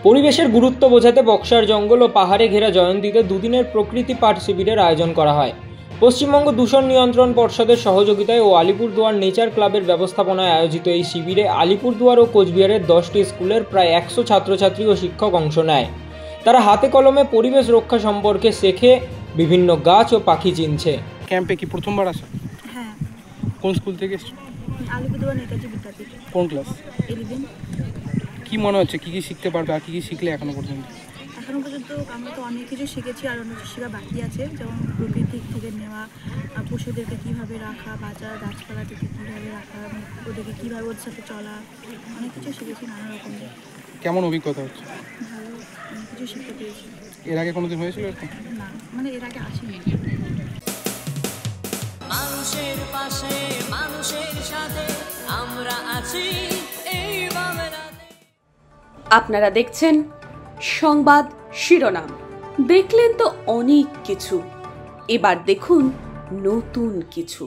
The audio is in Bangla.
পরিবেশের গুরুত্ব বোঝাতে বক্সার জঙ্গল ও পাহাড়ে ঘেরা জয়ন্তীতে দুদিনের প্রকৃতি পাঠ শিবিরের আয়োজন করা হয়। পশ্চিমবঙ্গ দূষণ নিয়ন্ত্রণ পর্ষদের সহযোগিতায় ও আলিপুরদুয়ার নেচার ক্লাবের ব্যবস্থাপনায় আয়োজিত এই শিবিরে আলিপুরদুয়ার ও কোচবিহারের 10টি স্কুলের প্রায় 100 ছাত্রছাত্রী ও শিক্ষক অংশ নেয়। তারা হাতে কলমে পরিবেশ রক্ষা সম্পর্কে শেখে, বিভিন্ন গাছ ও পাখি চিনছে। ক্যাম্পে কি প্রথমবার আসা? হ্যাঁ। কোন স্কুল থেকে এসছো? আলিপুরদুয়ার নেতাজি বিদ্যাপীঠ। কোন ক্লাস? 11। কি মনে হচ্ছে কি কি শিখতে পারবে আর কি কি শিখলে এখনো পর্যন্ত? এখনো পর্যন্ত আমরা তো অনেক কিছু শিখেছি, আর অনেক কিছু শেখা বাকি আছে, যেমন প্রকৃতি থেকে নেওয়া, পশুদেরকে কীভাবে রাখা, বাজার গাছপালা থেকে কীভাবে রাখা, ওদেরকে কীভাবে ওদের সাথে চলা, অনেক কিছু শিখেছি নানা রকমের। কেমন অভিজ্ঞতা হচ্ছে? ভালো, অনেক কিছু শিখতে পেরেছি। এর আগে কোনোদিন হয়েছিল এরকম? না, মানে এর আগে আসিনি। মানুষের পাশে মানুষের সাথে আমরা আছি এই বাংলাতে। আপনারা দেখছেন সংবাদ শিরোনাম। দেখলেন তো অনেক কিছু, এবার দেখুন নতুন কিছু।